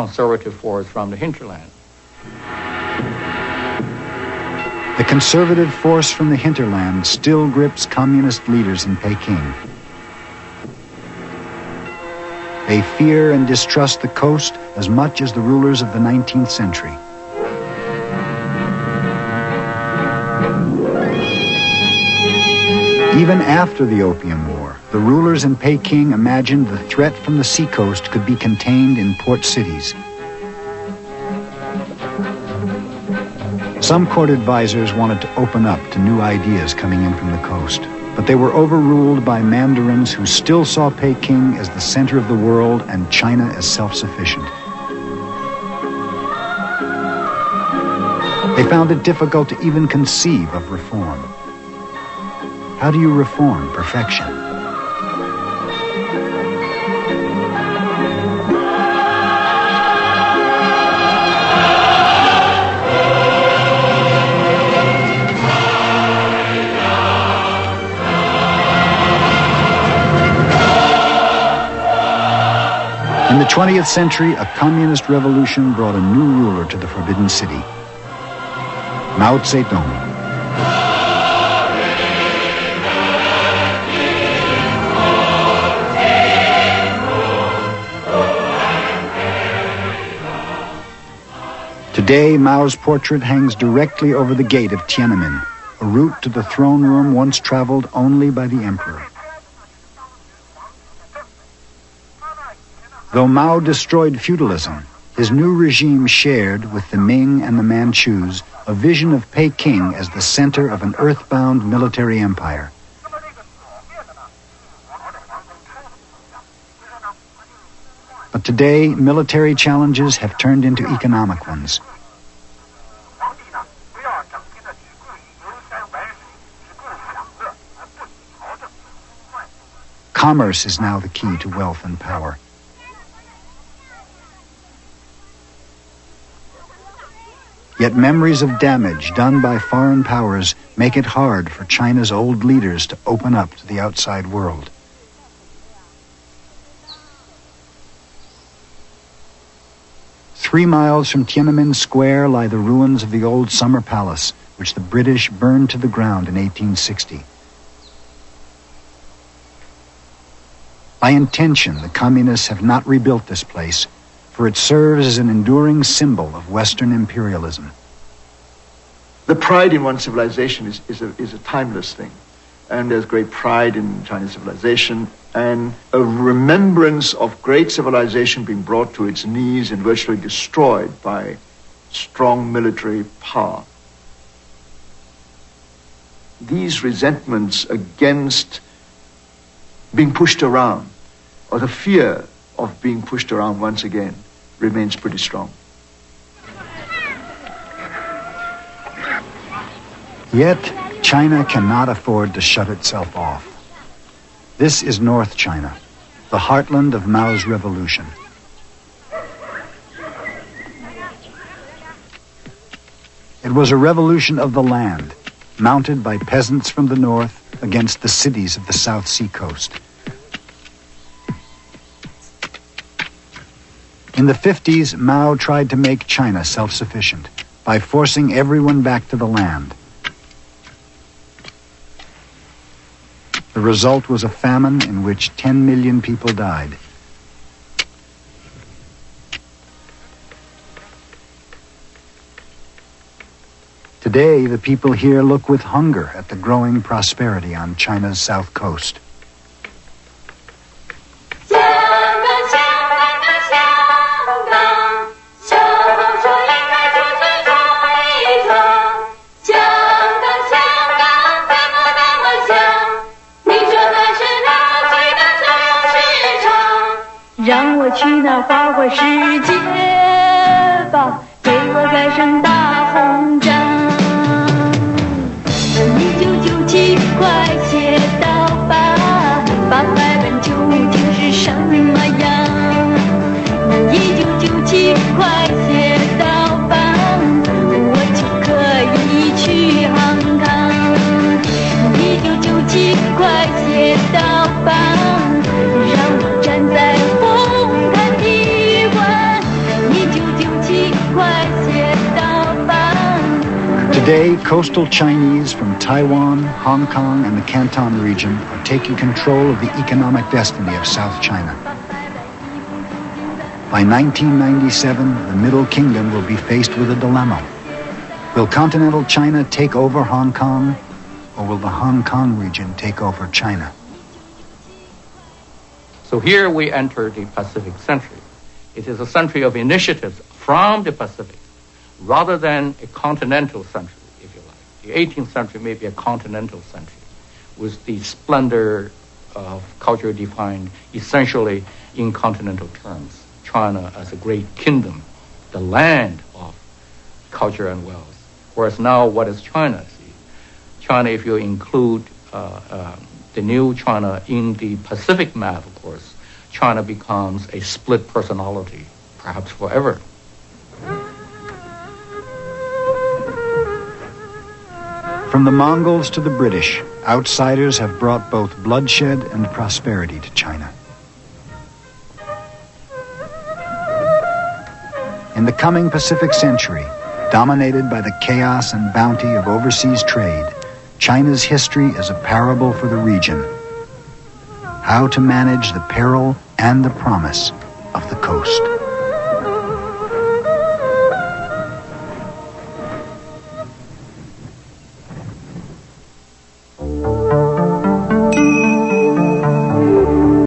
conservative force from the hinterland. The conservative force from the hinterland still grips communist leaders in Peking. They fear and distrust the coast as much as the rulers of the 19th century. Even after the Opium War, the rulers in Peking imagined the threat from the seacoast could be contained in port cities. Some court advisors wanted to open up to new ideas coming in from the coast, but they were overruled by mandarins who still saw Peking as the center of the world and China as self-sufficient. They found it difficult to even conceive of reform. How do you reform perfection? In the 20th century, a communist revolution brought a new ruler to the Forbidden City, Mao Zedong. Today, Mao's portrait hangs directly over the gate of Tiananmen, a route to the throne room once traveled only by the emperor. Though Mao destroyed feudalism, his new regime shared with the Ming and the Manchus a vision of Peking as the center of an earthbound military empire. But today, military challenges have turned into economic ones. Commerce is now the key to wealth and power. Yet memories of damage done by foreign powers make it hard for China's old leaders to open up to the outside world. Three miles from Tiananmen Square lie the ruins of the old summer palace, which the British burned to the ground in 1860. By intention, the communists have not rebuilt this place, for it serves as an enduring symbol of Western imperialism. The pride in one's civilization is a timeless thing. And there's great pride in Chinese civilization and a remembrance of great civilization being brought to its knees and virtually destroyed by strong military power. These resentments against being pushed around, or the fear of being pushed around once again, remains pretty strong. Yet, China cannot afford to shut itself off. This is North China, the heartland of Mao's revolution. It was a revolution of the land, mounted by peasants from the north against the cities of the South Sea coast. In the 50s, Mao tried to make China self-sufficient by forcing everyone back to the land. The result was a famine in which 10 million people died. Today, the people here look with hunger at the growing prosperity on China's south coast. Today, coastal Chinese from Taiwan, Hong Kong, and the Canton region are taking control of the economic destiny of South China. By 1997, the Middle Kingdom will be faced with a dilemma. Will continental China take over Hong Kong, or will the Hong Kong region take over China? So here we enter the Pacific century. It is a century of initiatives from the Pacific, rather than a continental century, if you like. The 18th century may be a continental century, with the splendor of culture defined essentially in continental terms. China as a great kingdom, the land of culture and wealth. Whereas now, what is China? See, China, if you include the new China in the Pacific map, of course, China becomes a split personality, perhaps forever. From the Mongols to the British, outsiders have brought both bloodshed and prosperity to China. In the coming Pacific century, dominated by the chaos and bounty of overseas trade, China's history is a parable for the region. How to manage the peril and the promise of the coast.